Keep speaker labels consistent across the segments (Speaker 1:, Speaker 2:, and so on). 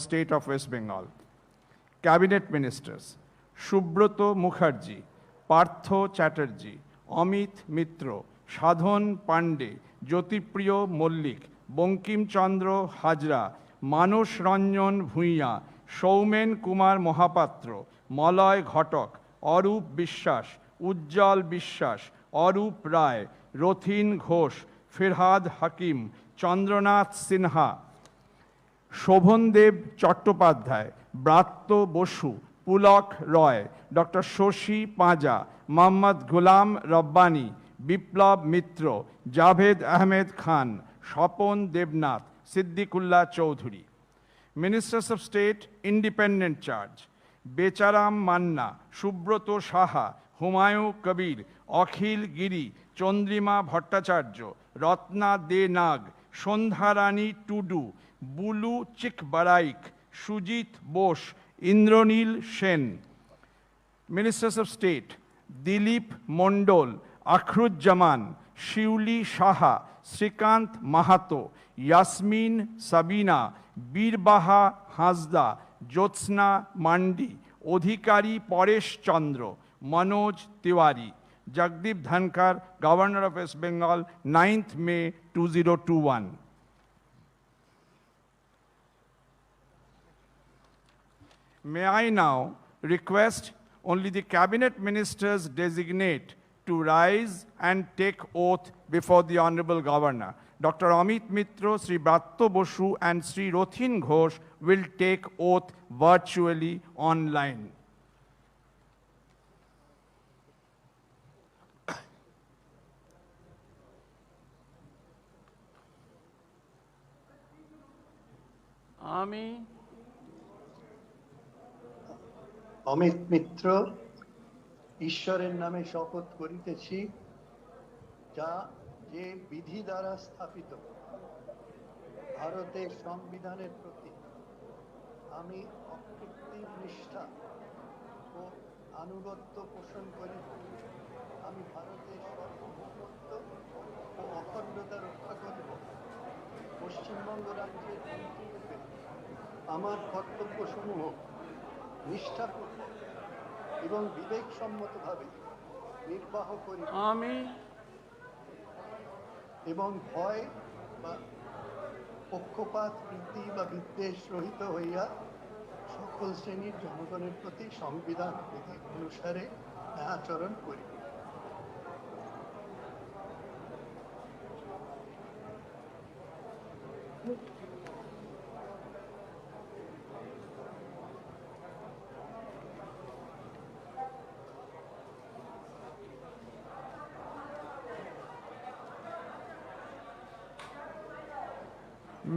Speaker 1: State of West Bengal. Cabinet Ministers: Subroto Mukherjee, Partho Chatterjee, Amit Mitra, Sadhon Pandey, Jyotipriyo Mollik, Bankim Chandra Hajra, Manos Ranjan Bhuiya, Soumen Kumar Mohapatra, Malay Ghatak, Arup Biswas, Ujjal Biswas, Arup Rai, Rothin Ghosh, Firhad Hakim, Chandranath Sinha, Shobhandev Chattopadhyay, Bratto Bosu, Pulak Roy, Dr. Shoshi Paja, Mohammad Ghulam Rabbani, Biplab Mitra, Javed Ahmed Khan, Shapon Devnath, Siddiqullah Chaudhuri. Ministers of State, Independent Charge: Becharam Manna, Subroto Saha, Humayun Kabir, Akhil Giri, Chandrima Bhattacharya, Ratna De Nag, Sondharani Tudu, Bulu Chikbaraik, Sujit Bose, Indranil Sen. Ministers of State: Dilip Mondol, Akhruzzaman, Shiuli Shaha, Srikant Mahato, Yasmin Sabina, Birbaha Hasda, Jyotsna Mandi, Odhikari Paresh Chandra, Manoj Tiwari. Jagdeep Dhankar, Governor of West Bengal, 9th May 2021. May I now request only the Cabinet Ministers designate to rise and take oath before the Honorable Governor. Dr. Amit Mitra, Sri Bratto Bosu and Sri Rothin Ghosh will take oath virtually online.
Speaker 2: আমি
Speaker 3: অমিত মিত্র ঈশ্বরের নামে শপথ করিতেছি, যা যে বিধি দ্বারা স্থাপিত ভারতের সংবিধানের প্রতি আমি অকৃত্রিম নিষ্ঠা ও আনুগত্য পোষণ করি। আমি ভারতের সার্বভৌমত্ব ও অখণ্ডতা রক্ষা করিব। পশ্চিমবঙ্গ রাজ্যের মন্ত্রীরূপে আমার কর্তব্যসমূহ নিষ্ঠাপূর্বক এবং বিবেকসম্মতভাবে নির্বাহ করি
Speaker 2: আমি
Speaker 3: এবং ভয় বা পক্ষপাত প্রীতি বা বিদ্বেষ রহিত হইয়া সকল শ্রেণীর জনগণের প্রতি সংবিধান বিধি অনুসারে আচরণ করি।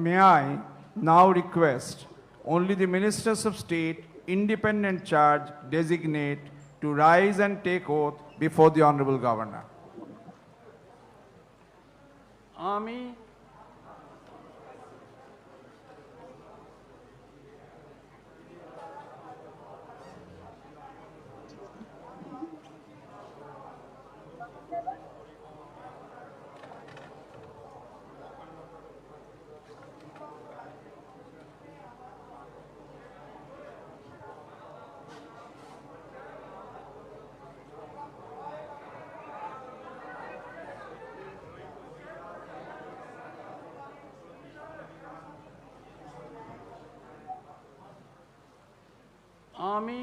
Speaker 1: May I now request only the Ministers of State, Independent Charge designate to rise and take oath before the Honorable Governor.
Speaker 2: আমি আমি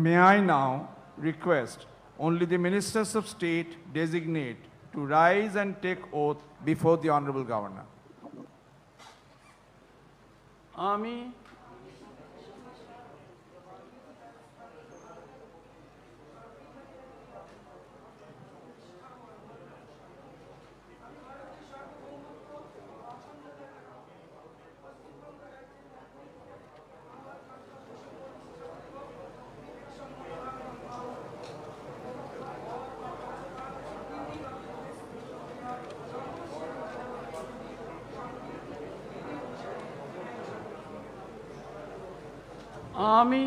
Speaker 1: May I now request only the Ministers of State designate to rise and take oath before the Honorable Governor.
Speaker 2: আমি আমি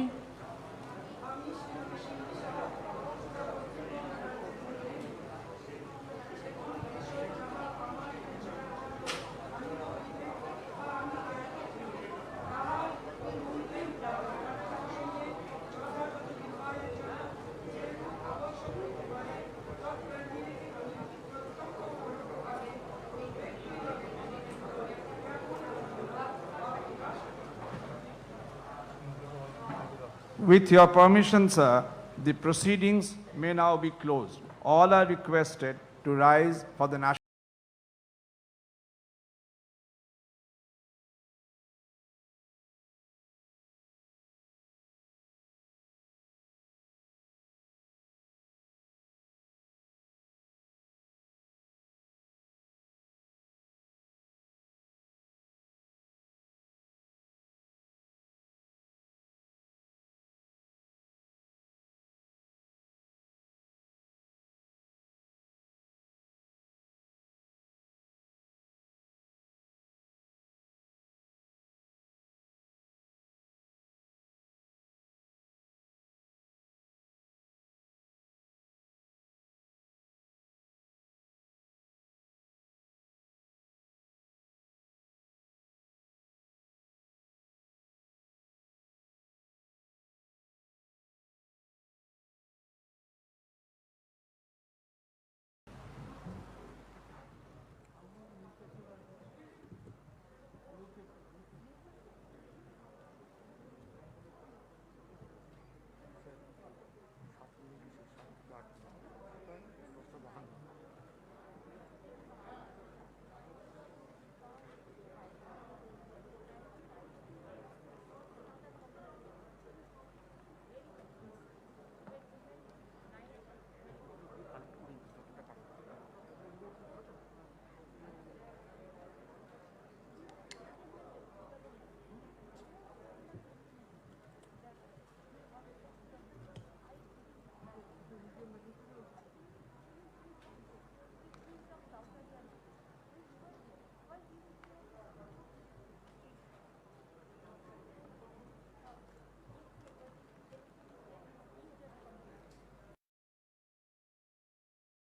Speaker 1: With your permission, sir, the proceedings may now be closed. All are requested to rise for the national.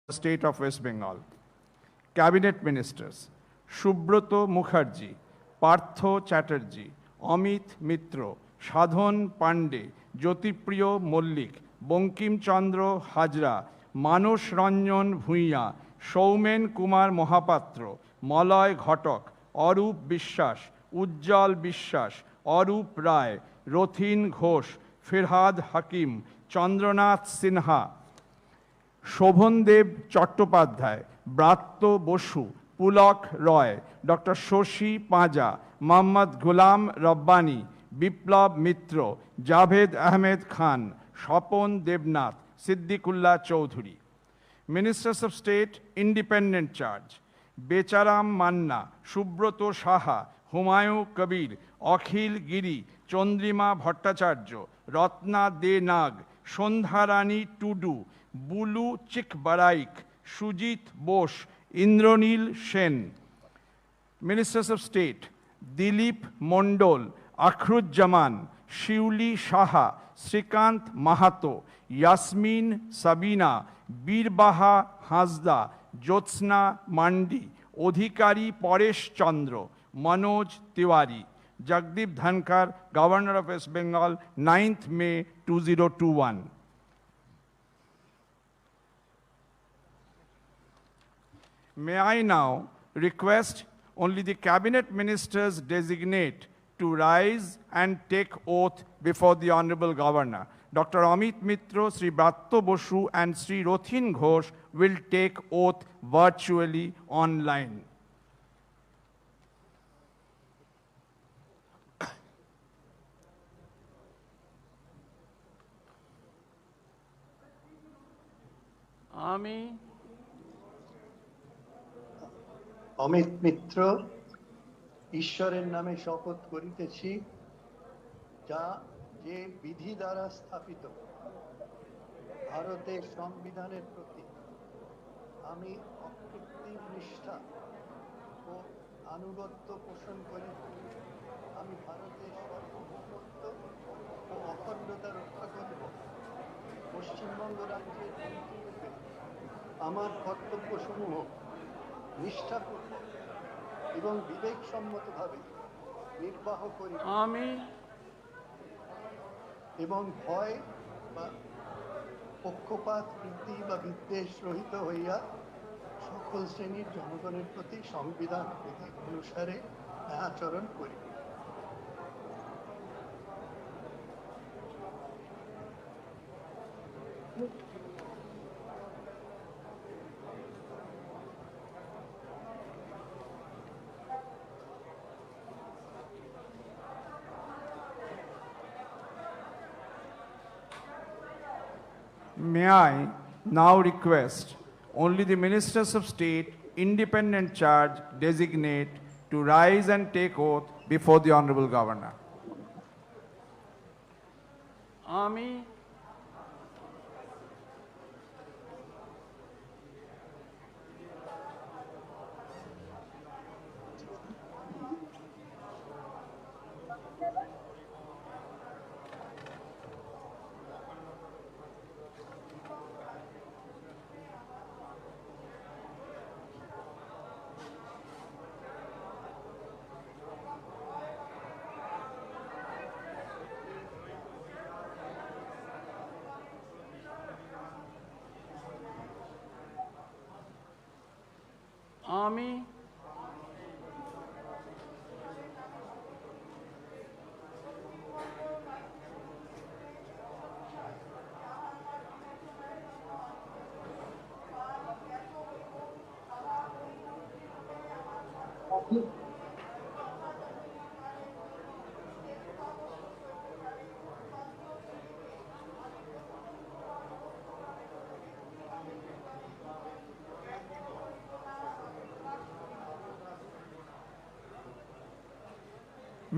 Speaker 1: State of West Bengal. Cabinet Ministers Subroto Mukherjee, Partho Chatterjee, Amit Mitro, Sadhon Pandey, Jyotipriyo Mollik, Bankim Chandra Hajra, Manos Ranjan Bhuiya, Soumen Kumar Mohapatro, Malay Ghatak, Arup Bishwas, Ujjal Bishwas, Arup Rai, Rothin Ghosh, Firhad Hakim, Chandranath Sinha, Sovandeb Chattopadhyay, Bratya Basu, Pulak Roy, doctor Shashi Panja, Mohammad Ghulam Rabbani, Biplab Mitra, Javed Ahmed Khan, Swapan Debnath, Siddiqullah Chowdhury. Ministers of State, Independent Charge, Becharam Manna, Subrata Saha, Humayun Kabir, Akhil Giri, Chandrima Bhattacharya, Ratna De Nag, Sandhyarani Tudu, Bulu Chikbaraik, Sujit Bose, Indranil Sen. Ministers of State, Dilip Mondal, Akhruzzaman, Sheuli Saha, Srikanth Mahato, Yasmin Sabina, Birbaha Hansda, Jyotsna Mandi, Adhikari Paresh Chandra, Manoj Tiwari. Jagdeep Dhankar, Governor of West Bengal, 9th May 2021. May I now request only the cabinet ministers designate to rise and take oath before the Honorable Governor. Dr. Amit Mitro, Sri Bratto Bosu and Sri Rothin Ghosh will take oath virtually online.
Speaker 2: আমি
Speaker 3: অমিত মিত্র ঈশ্বরের নামে শপথ করিতেছি, যা যে বিধি দ্বারা স্থাপিত ভারতের সংবিধানের প্রতি আমি অকৃত্রিম নিষ্ঠা ও আনুগত্য পোষণ করি। আমি ভারতের সার্বভৌমত্ব ও অখণ্ডতা রক্ষা করব। পশ্চিমবঙ্গ রাজ্যের মন্ত্রীরূপে আমার কর্তব্যসমূহ নিষ্ঠাপূর্বক এবং বিবেকসম্মতভাবে নির্বাহ করি
Speaker 2: আমি
Speaker 3: এবং ভয় বা পক্ষপাত প্রীতি বা বিদ্বেষ রহিত হইয়া সকল শ্রেণীর জনগণের প্রতি সংবিধান বিধি অনুসারে আচরণ করি।
Speaker 1: May I now request only the ministers of state, independent charge designate to rise and take oath before the Honorable Governor.
Speaker 2: আমি আমি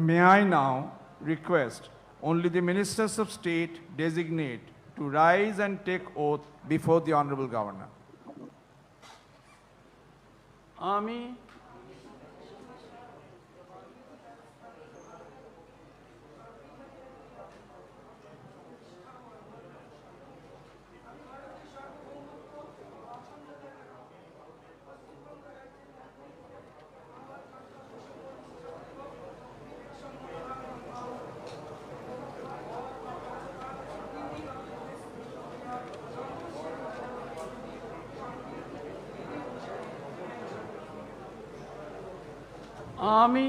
Speaker 1: May I now request only the ministers of state designate to rise and take oath before the Honorable Governor.
Speaker 2: আমি আমি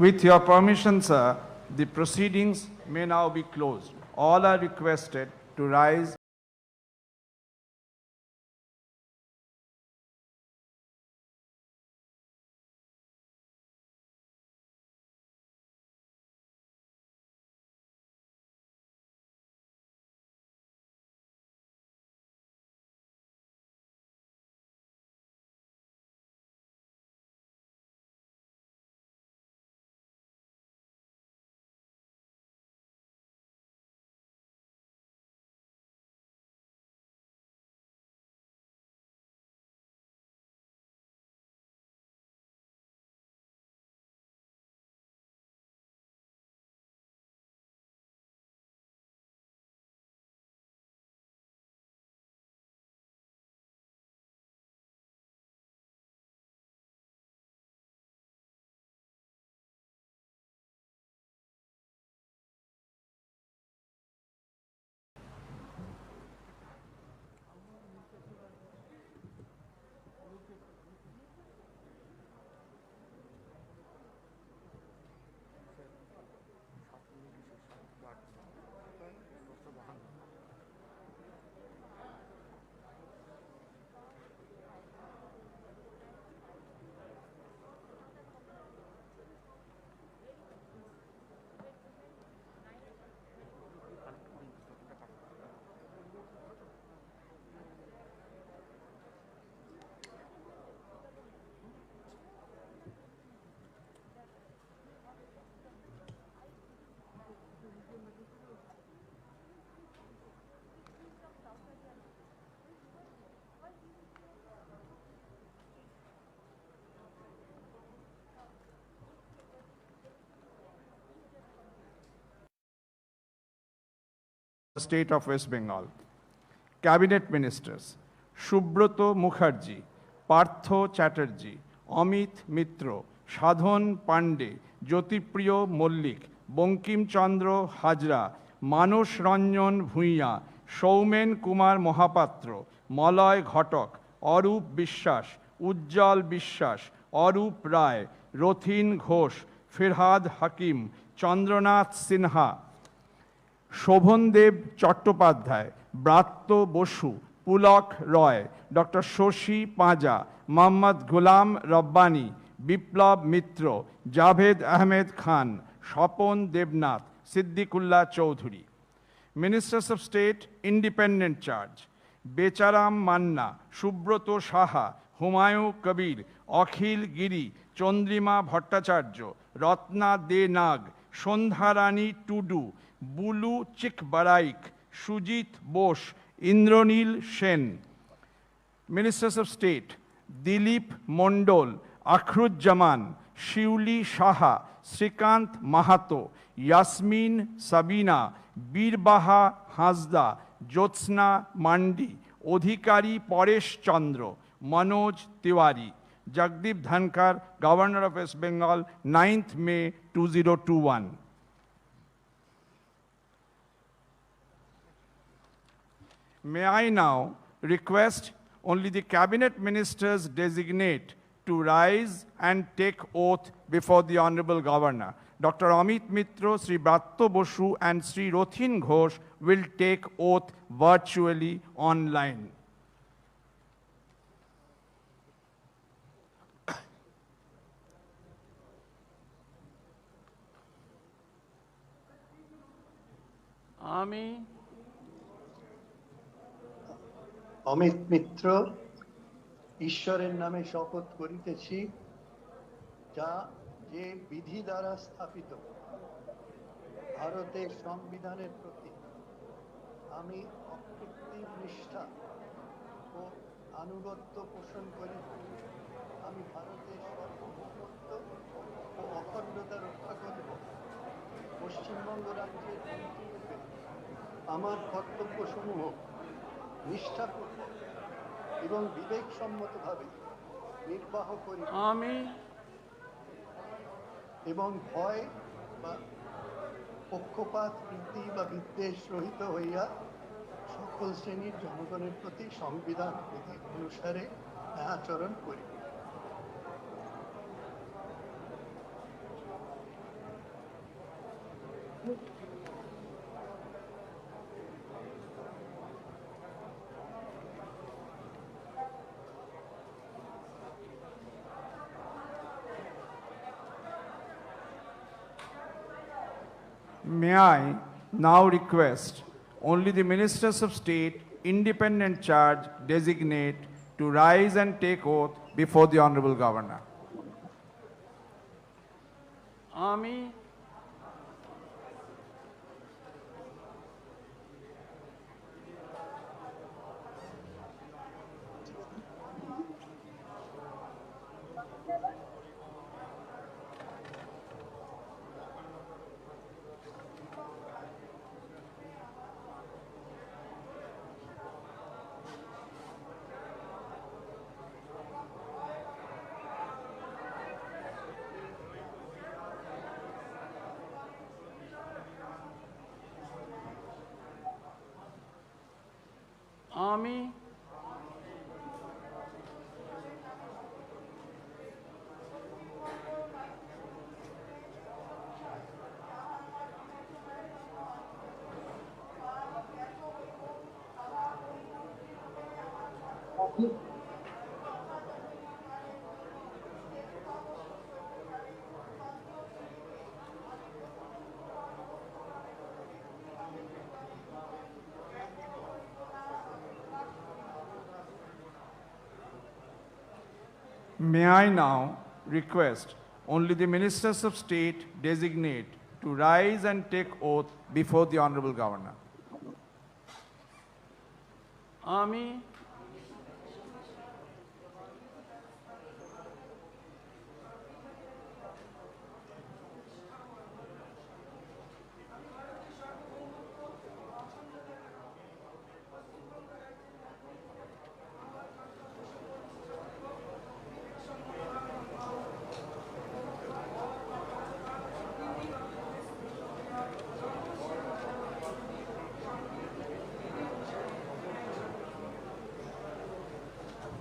Speaker 1: With your permission, sir, the proceedings may now be closed. All are requested to rise State of West Bengal. Cabinet Ministers: Subroto Mukherjee, Partho Chatterjee, Amit Mitra, Sadhon Pandey, Jyotipriyo Mollik, Bankim Chandra Hajra, Manos Ranjan Bhuiya, Soumen Kumar Mohapatra, Malay Ghatak, Arup Biswas, Ujjal Biswas, Arup Rai, Rothin Ghosh, Firhad Hakim, Chandranath Sinha, Sovandeb Chattopadhyay, Bratya Basu, Pulak Roy, doctor Shashi Panja, Mohammad Ghulam Rabbani, Biplab Mitra, Javed Ahmed Khan, Swapan Debnath, Siddiqullah Chowdhury. Ministers of State, Independent Charge: Becharam Manna, Subrata Saha, Humayun Kabir, Akhil Giri, Chandrima Bhattacharya, Ratna De Nag, Sandhyarani Tudu, Bulu Chikbaraik, Sujit Bose, Indranil Sen. Ministers of State: Dilip Mondal, Akhruzzaman, Sheuli Saha, Srikanth Mahato, Yasmin Sabina, Birbaha Hansda, Jyotsna Mandi, Adhikari Paresh Chandra, Manoj Tiwari. Jagdeep Dhankar, Governor of West Bengal, 9th May 2021. May I now request only the cabinet ministers designate to rise and take oath before the Honorable Governor. Dr. Amit Mitra, Sri Bratto Bosu and Sri Rothin Ghosh will take oath virtually online.
Speaker 2: আমি
Speaker 3: অমিত মিত্র ঈশ্বরের নামে শপথ করিতেছি, যা যে বিধি দ্বারা স্থাপিত ভারতের সংবিধানের প্রতি আমি অকৃত্রিম নিষ্ঠা ও আনুগত্য পোষণ করি। আমি ভারতের সার্বভৌমত্ব ও অখণ্ডতা রক্ষা করিব। পশ্চিমবঙ্গ রাজ্যের মন্ত্রীরূপে আমার কর্তব্যসমূহ নিষ্ঠাপূর্বক এবং বিবেকসম্মতভাবে নির্বাহ করি
Speaker 2: আমি
Speaker 3: এবং ভয় বা পক্ষপাত প্রীতি বা বিদ্বেষ রহিত হইয়া সকল শ্রেণীর জনগণের প্রতি সংবিধান বিধি অনুসারে আচরণ করি।
Speaker 1: May I now request only the Ministers of State, Independent Charge designate to rise and take oath before the Honorable Governor.
Speaker 2: আমি আমি
Speaker 1: May I now request only the Ministers of State designate to rise and take oath before the Honorable Governor.
Speaker 2: আমি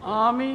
Speaker 2: আমি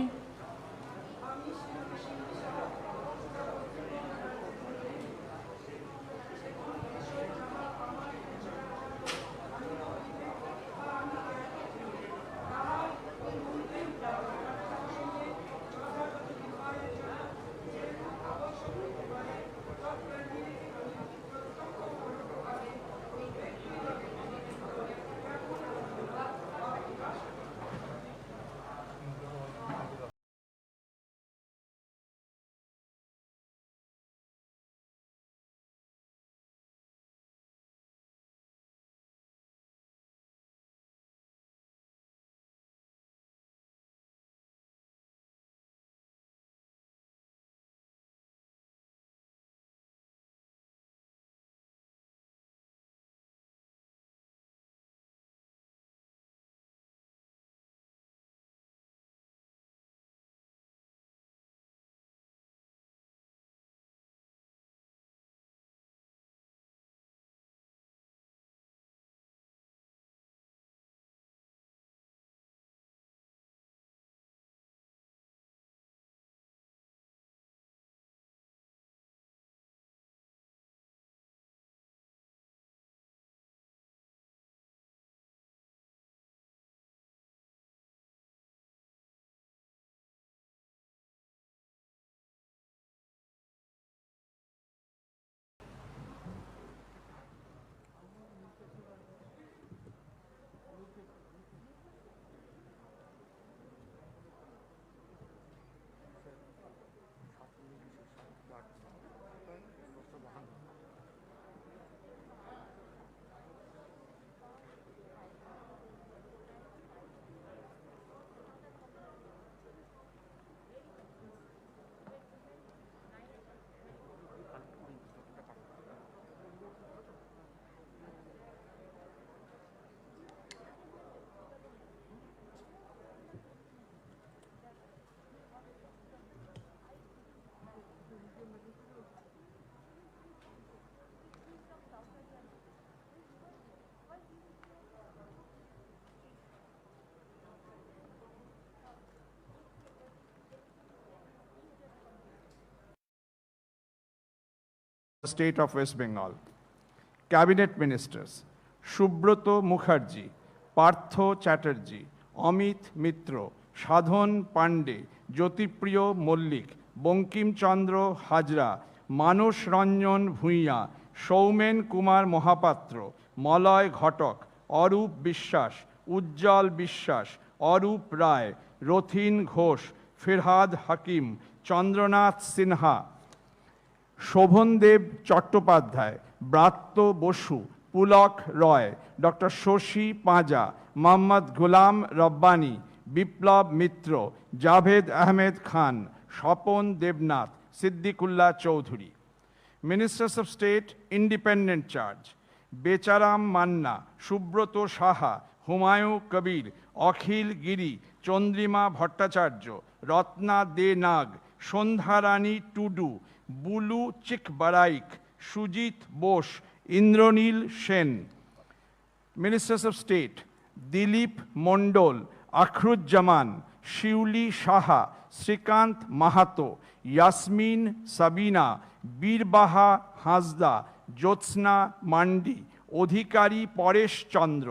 Speaker 1: State of West Bengal. Cabinet Ministers Subroto Mukherjee, Partho Chatterjee, Amit Mitro, Sadhon Pandey, Jyotipriyo Mollik, Bankim Chandra Hajra, Manos Ranjan Bhuiya, Soumen Kumar Mohapatro, Malay Ghatak, Arup Bishwas, Ujjal Bishwas, Arup Rai, Rothin Ghosh, Firhad Hakim, Chandranath Sinha, Sovandeb Chattopadhyay, Bratya Basu, Pulak Roy, doctor Shashi Panja, Mohammad Ghulam Rabbani, Biplab Mitra, Javed Ahmed Khan, Swapan Debnath, Siddiqullah Chowdhury. Ministers of State, Independent Charge, Becharam Manna, Subrata Saha, Humayun Kabir, Akhil Giri, Chandrima Bhattacharya, Ratna De Nag, Sandhyarani Tudu, Bulu Chikbaraik, Sujit Bose, Indranil Sen. Ministers of State, Dilip Mondal, Akhruzzaman, Sheuli Saha, Srikanth Mahato, Yasmin Sabina, Birbaha Hansda, Jyotsna Mandi, Adhikari Paresh Chandra,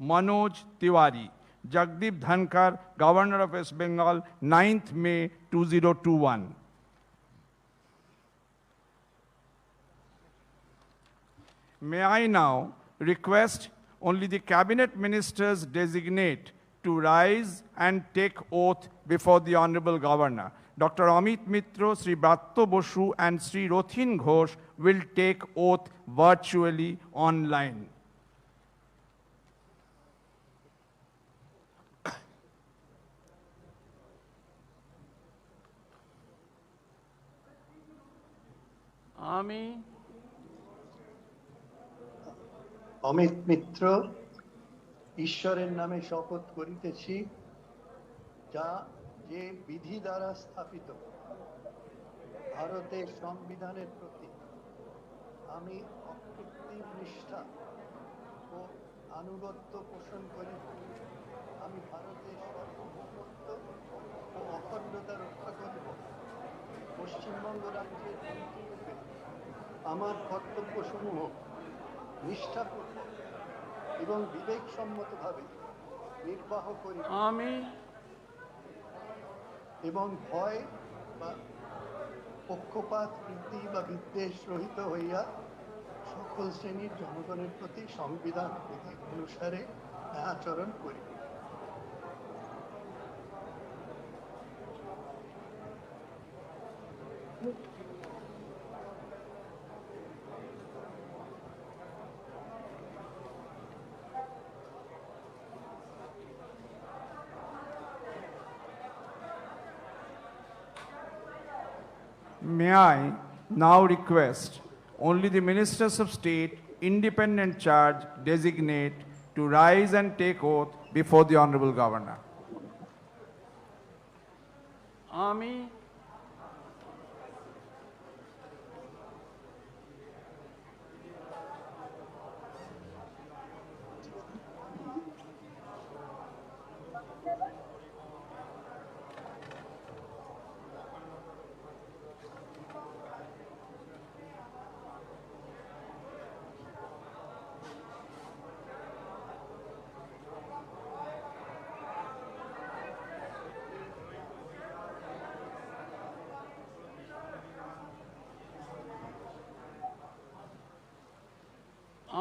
Speaker 1: Manoj Tiwari. Jagdeep Dhankar, Governor of West Bengal, 9th May 2021. May I now request only the cabinet ministers designate to rise and take oath before the Honorable Governor. Dr. Amit Mitro, Sri Bratto Bosu and Sri Rothin Ghosh will take oath virtually online.
Speaker 2: আমি
Speaker 3: অমিত মিত্র ঈশ্বরের নামে শপথ করিতেছি, যে বিধি দ্বারা স্থাপিত ভারতের সংবিধানের প্রতি আমি অকৃত্রিম নিষ্ঠা ও আনুগত্য পোষণ করি। আমি ভারতের সার্বভৌমত্ব ও অখণ্ডতা রক্ষা করব। পশ্চিমবঙ্গ রাজ্যের মন্ত্রীরূপে আমার কর্তব্যসমূহ নিষ্ঠাপূর্বক এবং বিবেকসম্মতভাবে নির্বাহ করি
Speaker 2: আমি
Speaker 3: এবং ভয় বা পক্ষপাত প্রীতি বা বিদ্বেষ রহিত হইয়া সকল শ্রেণীর জনগণের প্রতি সংবিধান বিধি অনুসারে আচরণ করি।
Speaker 1: May I now request only the ministers of state, independent charge designate to rise and take oath before the Honorable Governor.
Speaker 2: আমি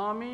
Speaker 2: আমি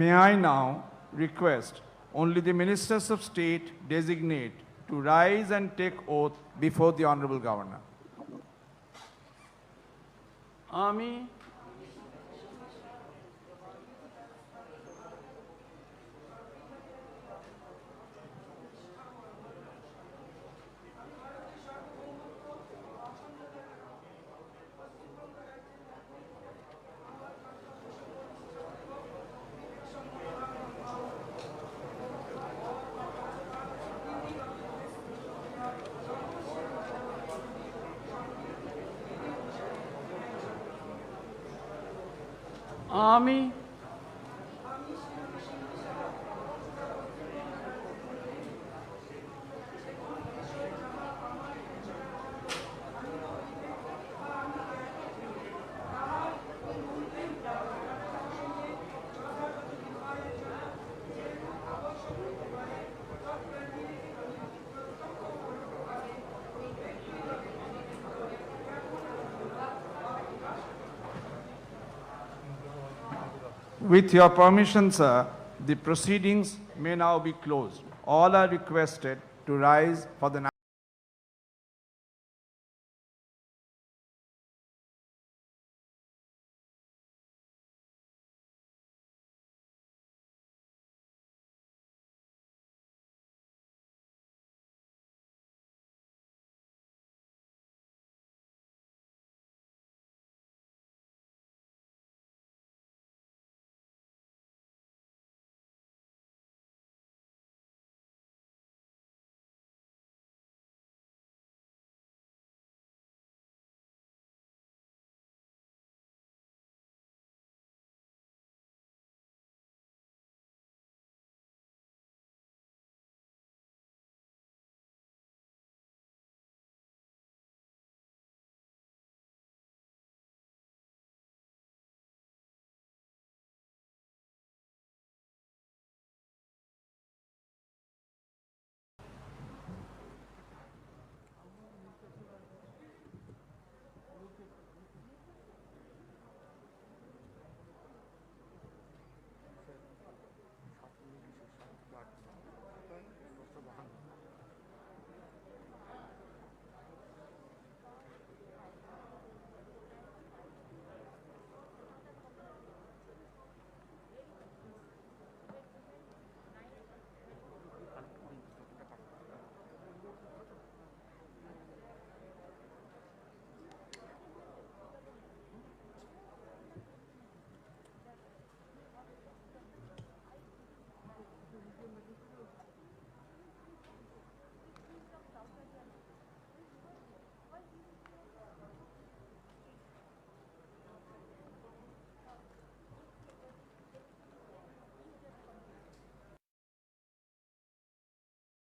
Speaker 1: May I now request only the ministers of state designate to rise and take oath before the Honorable Governor.
Speaker 2: আমি আমি
Speaker 1: With your permission, sir, the proceedings may now be closed. All are requested to rise for the